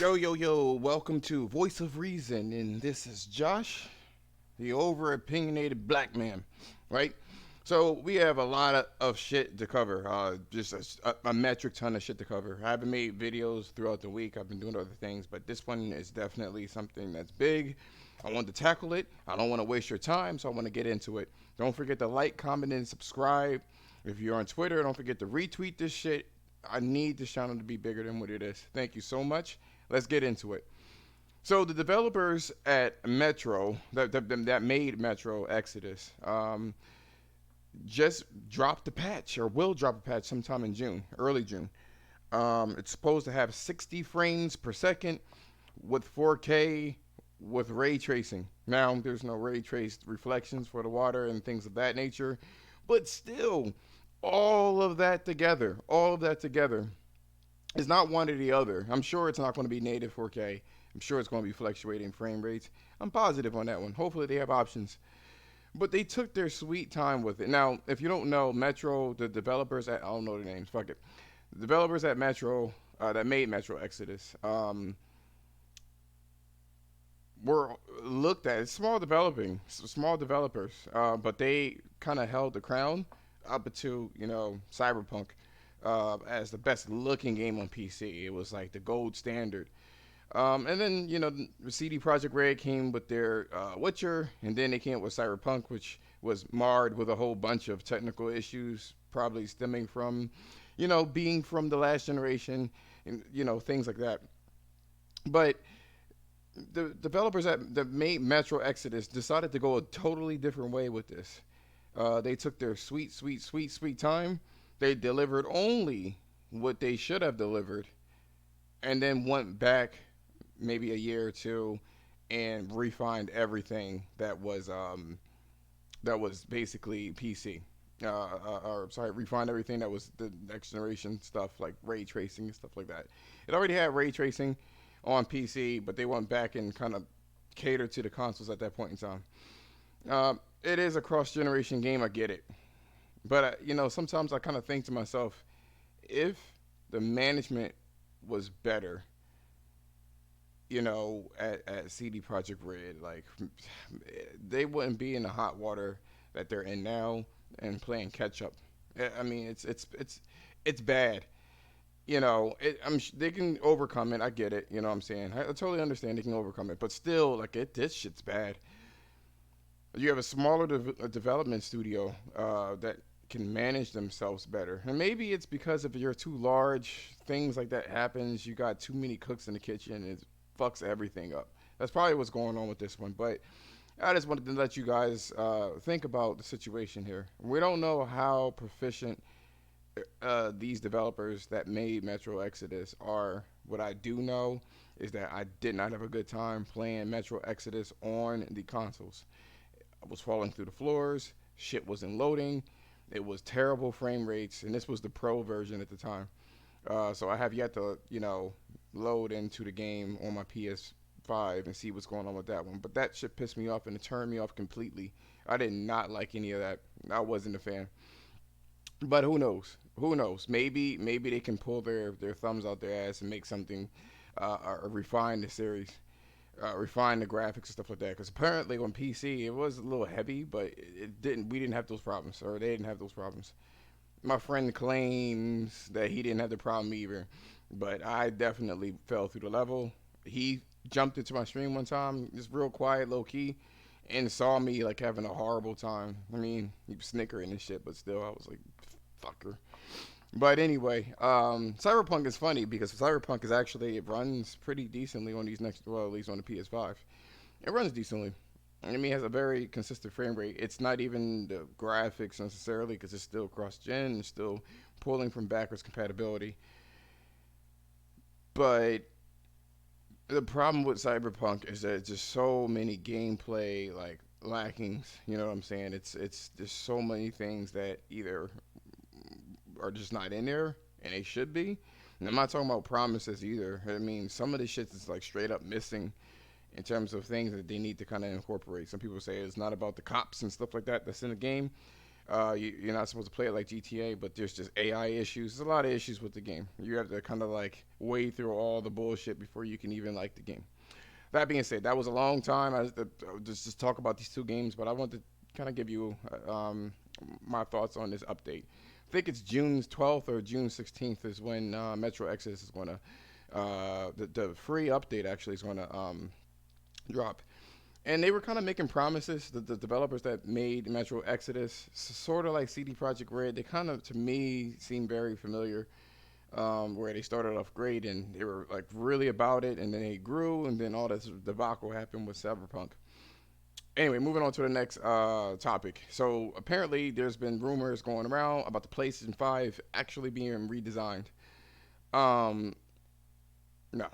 Yo, yo, yo, welcome to Voice of Reason, and this is Josh, the over opinionated black man, right? So, we have a lot of shit to cover, just a metric ton of shit to cover. I haven't made videos throughout the week, I've been doing other things, but this one is definitely something that's big. I want to tackle it, I don't want to waste your time, so I want to get into it. Don't forget to like, comment, and subscribe. If you're on Twitter, don't forget to retweet this shit. I need this channel to be bigger than what it is. Thank you so much. Let's get into it. So the developers at Metro that made Metro Exodus just dropped the patch or will drop a patch sometime in June, early June. It's supposed to have 60 frames per second with 4K with ray tracing. Now there's no ray traced reflections for the water and things of that nature, but still, all of that together it's not one or the other. I'm sure it's not going to be native 4K. I'm sure it's going to be fluctuating frame rates. I'm positive on that one. Hopefully they have options. But they took their sweet time with it. Now, if you don't know, Metro, the developers at, I don't know the names, fuck it. The developers at Metro, that made Metro Exodus, were looked at as small developers, but they kind of held the crown up to, Cyberpunk as the best looking game on PC. It was like the gold standard. And then CD Projekt Red came with their Witcher, and then they came up with Cyberpunk, which was marred with a whole bunch of technical issues, probably stemming from, being from the last generation, and things like that. But the developers that made Metro Exodus decided to go a totally different way with this. They took their sweet, sweet, sweet, sweet time. They delivered only what they should have delivered, and then went back maybe a year or two and refined everything that was basically PC. Or sorry, refined everything that was the next generation stuff like ray tracing and stuff like that. It already had ray tracing on PC, but they went back and kind of catered to the consoles at that point in time. It is a cross generation game. I get it, but sometimes I kind of think to myself, if the management was better, at CD Projekt Red, like they wouldn't be in the hot water that they're in now and playing catch up. I mean, it's bad. They can overcome it. I get it. You know what I'm saying? I totally understand they can overcome it, but still, like this shit's bad. You have a smaller development studio that can manage themselves better, and maybe it's because if you're too large, things like that happens. You got too many cooks in the kitchen, it fucks everything up. That's probably what's going on with this one. But I just wanted to let you guys think about the situation here. We don't know how proficient these developers that made Metro Exodus are. What I do know is that I did not have a good time playing Metro Exodus on the consoles. I was falling through the floors. Shit wasn't loading. It was terrible frame rates, and this was the pro version at the time. So I have yet to, load into the game on my PS5 and see what's going on with that one. But that shit pissed me off and it turned me off completely. I did not like any of that. I wasn't a fan. But who knows? Who knows? Maybe they can pull their thumbs out their ass and make something, or refine the series, refine the graphics and stuff like that. Because apparently on PC it was a little heavy, but it didn't. We didn't have those problems, or they didn't have those problems. My friend claims that he didn't have the problem either, but I definitely fell through the level. He jumped into my stream one time, just real quiet, low key, and saw me like having a horrible time. I mean, he was snickering and shit, but still, I was like, fucker. But anyway, Cyberpunk is funny because Cyberpunk is actually it runs pretty decently on these next, well, at least on the PS5. It runs decently. I mean, it has a very consistent frame rate. It's not even the graphics necessarily because it's still cross-gen, it's still pulling from backwards compatibility. But the problem with Cyberpunk is that it's just so many gameplay like lackings. You know what I'm saying? It's just so many things that either are just not in there and they should be. And I'm not talking about promises either. I mean, some of the shit is like straight up missing in terms of things that they need to kind of incorporate. Some people say it's not about the cops and stuff like that that's in the game. You're not supposed to play it like GTA, but there's just AI issues. There's a lot of issues with the game. You have to kind of like wade through all the bullshit before you can even like the game. That being said, that was a long time. Just talk about these two games, but I want to kind of give you my thoughts on this update. I think it's June 12th or June 16th is when Metro Exodus is going to the free update actually is going to drop. And they were kind of making promises. The developers that made Metro Exodus, sort of like CD Projekt Red, they kind of to me seem very familiar. Where they started off great and they were like really about it, and then they grew, and then all this debacle happened with CyberPunk. Anyway, moving on to the next topic. So apparently, there's been rumors going around about the PlayStation 5 actually being redesigned. Um, no.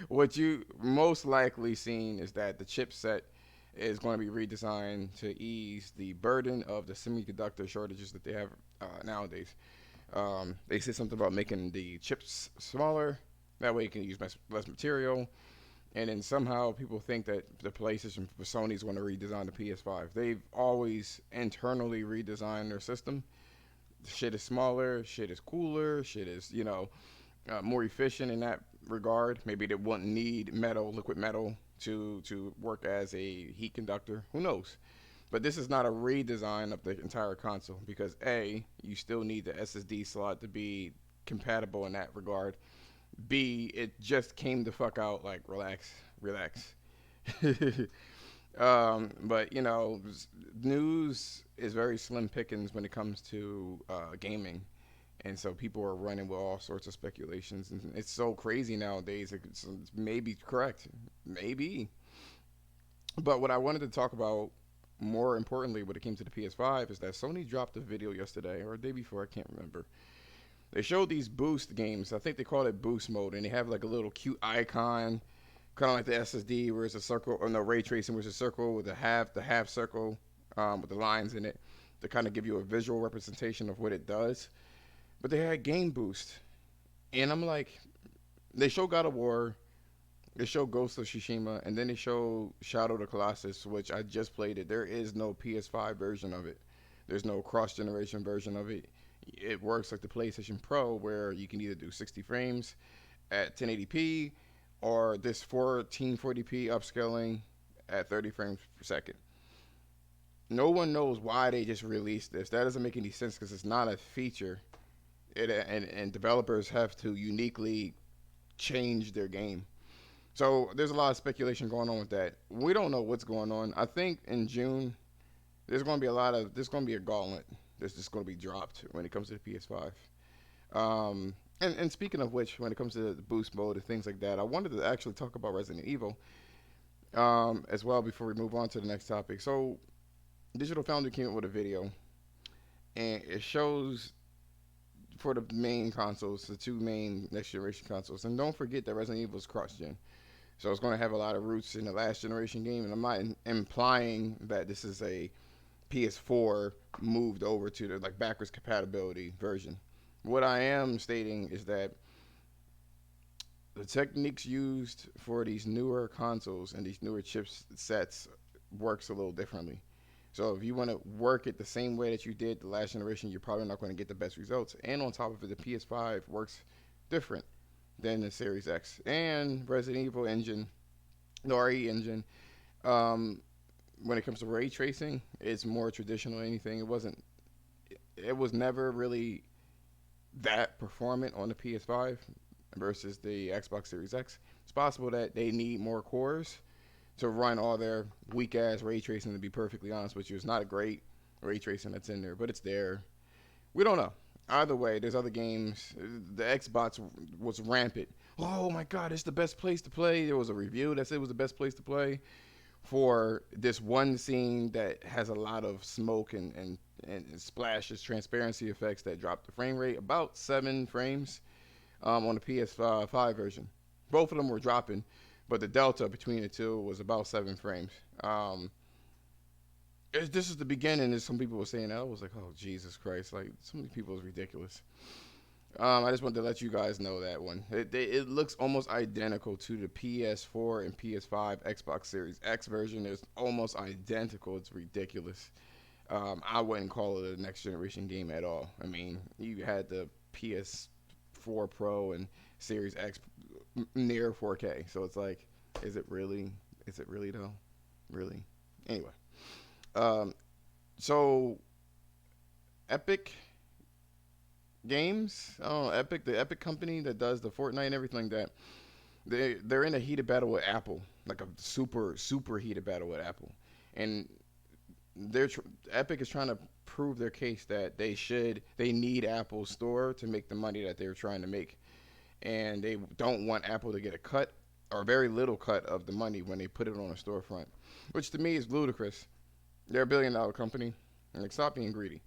What you most likely seen is that the chipset is going to be redesigned to ease the burden of the semiconductor shortages that they have nowadays. They said something about making the chips smaller. That way you can use less material. And then somehow people think that the PlayStation for Sony is going to redesign the PS5. They've always internally redesigned their system. Shit is smaller, shit is cooler, shit is, more efficient in that regard. Maybe they wouldn't need liquid metal, to work as a heat conductor. Who knows? But this is not a redesign of the entire console because A, you still need the SSD slot to be compatible in that regard. B, it just came the fuck out. Like, relax, relax. But news is very slim pickings when it comes to gaming, and so people are running with all sorts of speculations, and it's so crazy nowadays. It's maybe correct, maybe. But what I wanted to talk about more importantly when it came to the PS5 is that Sony dropped a video yesterday or the day before, I can't remember. They showed these boost games. I think they call it boost mode, and they have like a little cute icon, kind of like the SSD, where it's a circle, or no, ray tracing, where it's a circle with the half circle with the lines in it to kind of give you a visual representation of what it does. But they had game boost, and I'm like, they show God of War, they show Ghost of Tsushima, and then they show Shadow of the Colossus, which I just played it. There is no PS5 version of it. There's no cross generation version of it. It works like the PlayStation Pro, where you can either do 60 frames at 1080p or this 1440p upscaling at 30 frames per second. No one knows why they just released this. That doesn't make any sense because it's not a feature. And developers have to uniquely change their game. So there's a lot of speculation going on with that. We don't know what's going on. I think in June there's going to be a gauntlet that's just going to be dropped when it comes to the PS5. And speaking of which, when it comes to the boost mode and things like that, I wanted to actually talk about Resident Evil as well before we move on to the next topic. So Digital Foundry came up with a video, and it shows for the main consoles, the two main next generation consoles. And don't forget that Resident Evil is cross gen. So it's going to have a lot of roots in the last generation game. And I'm not implying that this is a PS4 moved over to the like backwards compatibility version. What I am stating is that the techniques used for these newer consoles and these newer chipsets works a little differently. So if you want to work it the same way that you did the last generation, you're probably not going to get the best results. And on top of it, the PS5 works different than the Series X. And Resident Evil engine, the RE engine, when it comes to ray tracing, it's more traditional than anything. It was never really that performant on the PS5 versus the Xbox Series X. It's possible that they need more cores to run all their weak ass ray tracing. To be perfectly honest with you, it's not a great ray tracing that's in there, but it's there. We don't know. Either way, there's other games. The Xbox was rampant. Oh my God, it's the best place to play. There was a review that said it was the best place to play for this one scene that has a lot of smoke and splashes, transparency effects that drop the frame rate about 7 frames on the PS5 version. Both of them were dropping, but the delta between the two was about 7 frames. This is the beginning, as some people were saying that. I was like, oh, Jesus Christ. Like, so many people is ridiculous. I just wanted to let you guys know that one. It looks almost identical to the PS4 and PS5 Xbox Series X version. It's almost identical. It's ridiculous. I wouldn't call it a next generation game at all. I mean, you had the PS4 Pro and Series X near 4K, so it's like, is it really? Is it really though? Really? Anyway, um, so Epic Games, oh Epic, the Epic company that does the Fortnite and everything like that, they're in a heated battle with Apple, like a super heated battle with Apple, and they're Epic is trying to prove their case that they need Apple's store to make the money that they're trying to make, and they don't want Apple to get a cut or very little cut of the money when they put it on a storefront, which to me is ludicrous. They're a $1 billion company, and like, stop being greedy.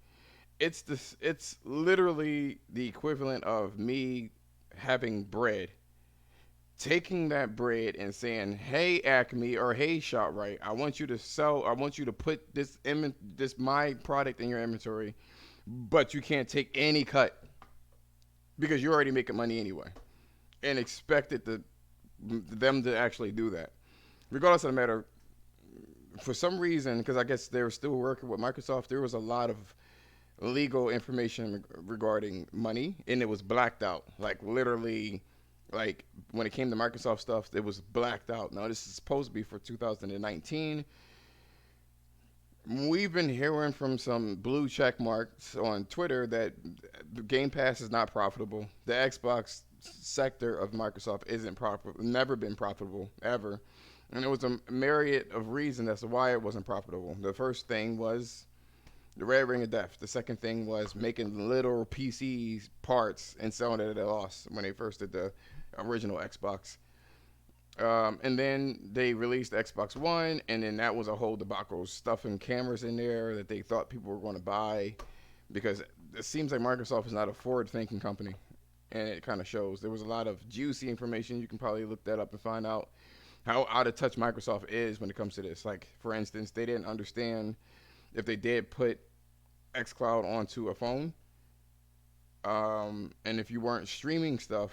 It's literally the equivalent of me having bread, taking that bread and saying, "Hey Acme or hey Shoprite, I want you to sell. I want you to put this my product in your inventory, but you can't take any cut because you're already making money anyway," and expected them to actually do that. Regardless of the matter, for some reason, because I guess they were still working with Microsoft, there was a lot of legal information regarding money, and it was blacked out. Like literally, like when it came to Microsoft stuff, it was blacked out. Now this is supposed to be for 2019. We've been hearing from some blue check marks on Twitter that the Game Pass is not profitable. The Xbox sector of Microsoft isn't profitable, never been profitable ever, and there was a myriad of reasons as to why it wasn't profitable. The first thing was the red ring of death. The second thing was making little PC parts and selling it at a loss when they first did the original Xbox. And then they released Xbox One, and then that was a whole debacle, stuffing cameras in there that they thought people were going to buy, because it seems like Microsoft is not a forward-thinking company, and it kind of shows. There was a lot of juicy information. You can probably look that up and find out how out of touch Microsoft is when it comes to this. Like, for instance, they didn't understand if they did put xCloud onto a phone, and if you weren't streaming stuff,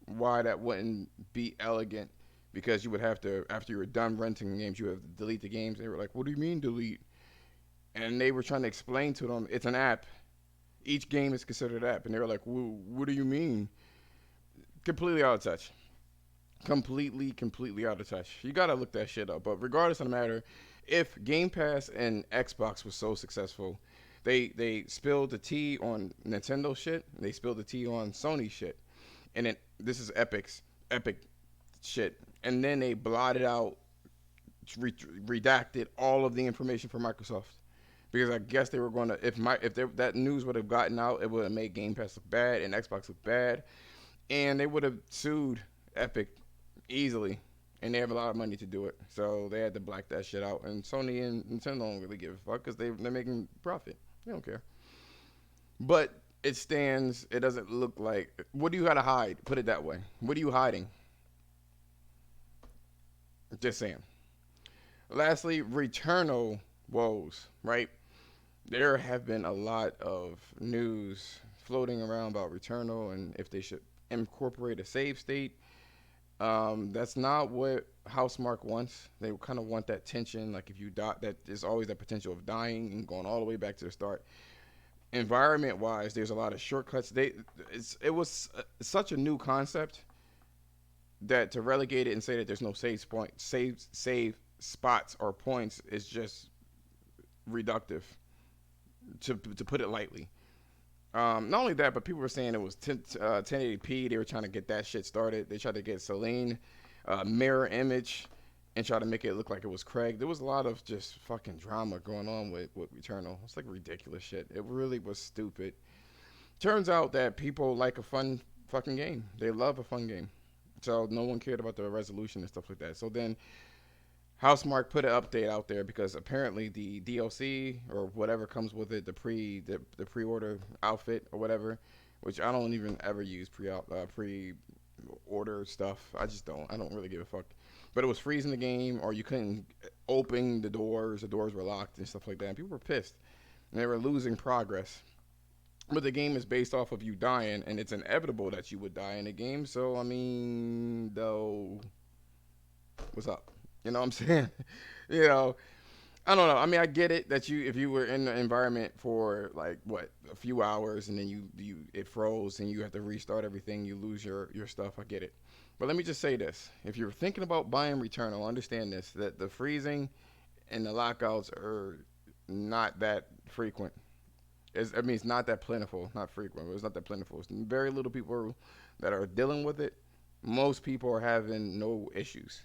why that wouldn't be elegant, because you would have to, after you were done renting games, you would have to delete the games. They were like, what do you mean delete? And they were trying to explain to them, it's an app. Each game is considered an app. And they were like, what do you mean? Completely out of touch. Completely out of touch. You gotta look that shit up. But regardless of the matter, if Game Pass and Xbox was so successful, they spilled the tea on Nintendo shit. They spilled the tea on Sony shit. And then this is Epic shit. And then they blotted out, redacted all of the information for Microsoft, because I guess they were going to, if that news would have gotten out, it would have made Game Pass look bad and Xbox look bad, and they would have sued Epic easily, and they have a lot of money to do it, so they had to black that shit out. And Sony and Nintendo don't really give a fuck because they're making profit. They don't care. But it stands. It doesn't look like. What do you got to hide? Put it that way. What are you hiding? Just saying. Lastly, Returnal woes, right? There have been a lot of news floating around about Returnal and if they should incorporate a save state. That's not what Housemarque wants. They kind of want that tension, like if you die, that there's always that potential of dying and going all the way back to the start. Environment-wise, there's a lot of shortcuts. It was such a new concept that to relegate it and say that there's no save spots or points is just reductive, to put it lightly. Not only that, but people were saying it was 1080p. They were trying to get that shit started. They tried to get Celine mirror image and try to make it look like it was Craig. There was a lot of just fucking drama going on with Returnal. It's like ridiculous shit. It really was stupid. Turns out that people like a fun fucking game. They love a fun game. So no one cared about the resolution and stuff like that. So then Housemarque put an update out there because apparently the DLC or whatever comes with it, the pre-order outfit or whatever, which I don't even ever use pre-order stuff. I just don't. I don't really give a fuck. But it was freezing the game, or you couldn't open the doors. The doors were locked and stuff like that. And people were pissed, and they were losing progress. But the game is based off of you dying, and it's inevitable that you would die in the game. So I mean, though, what's up? You know what I'm saying? you know, I don't know. I mean, I get it that you if you were in the environment for like what a few hours and then you it froze and you have to restart everything, you lose your stuff. I get it. But let me just say this: if you're thinking about buying Returnal, understand this: that the freezing and the lockouts are not that frequent. I mean, it's not that plentiful, not frequent, but it's not that plentiful. It's very little people that are dealing with it. Most people are having no issues.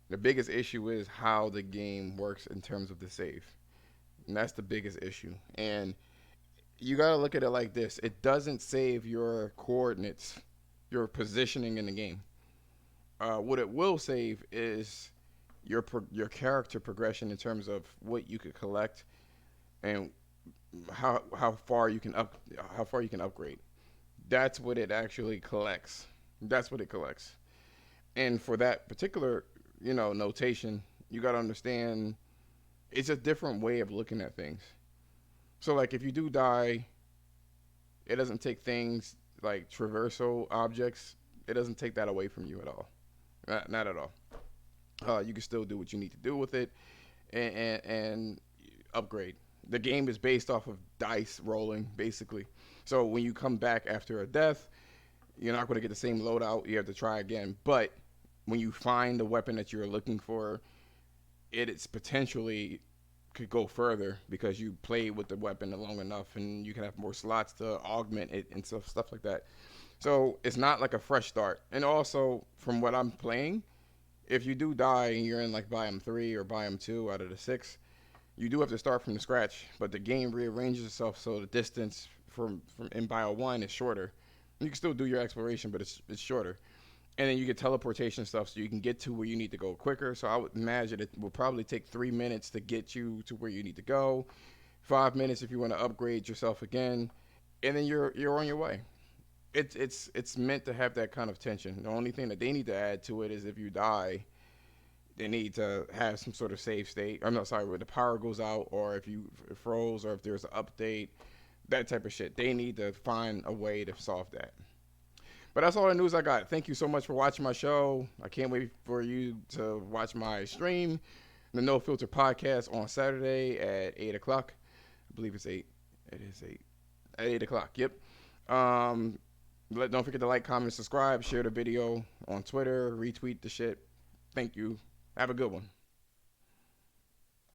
The biggest issue is how the game works in terms of the save. And that's the biggest issue. And you got to look at it like this: it doesn't save your coordinates, your positioning in the game. What it will save is your character progression in terms of what you could collect and how far you can upgrade. That's what it actually collects. That's what it collects. And for that particular notation, you got to understand it's a different way of looking at things. So like if you do die, it doesn't take things like traversal objects. It doesn't take that away from you at all. Not at all. You can still do what you need to do with it and upgrade. The game is based off of dice rolling, basically. So when you come back after a death, you're not going to get the same loadout. You have to try again. But when you find the weapon that you're looking for, it's potentially could go further because you played with the weapon long enough, and you can have more slots to augment it and stuff like that. So it's not like a fresh start. And also, from what I'm playing, if you do die and you're in like biome 3 or biome 2 out of the 6, you do have to start from the scratch. But the game rearranges itself so the distance from in biome 1 is shorter. You can still do your exploration, but it's shorter. And then you get teleportation stuff so you can get to where you need to go quicker. So I would imagine it will probably take 3 minutes to get you to where you need to go, 5 minutes if you want to upgrade yourself again, and then you're on your way. It's meant to have that kind of tension. The only thing that they need to add to it is if you die, they need to have some sort of save state. I'm not sorry, where the power goes out, or if you froze, or if there's an update, that type of shit. They need to find a way to solve that. But that's all the news I got. Thank you so much for watching my show. I can't wait for you to watch my stream, the No Filter podcast on Saturday at 8 o'clock. I believe it's 8. It is 8. At 8 o'clock, yep. Um, don't forget to like, comment, subscribe, share the video on Twitter, retweet the shit. Thank you. Have a good one.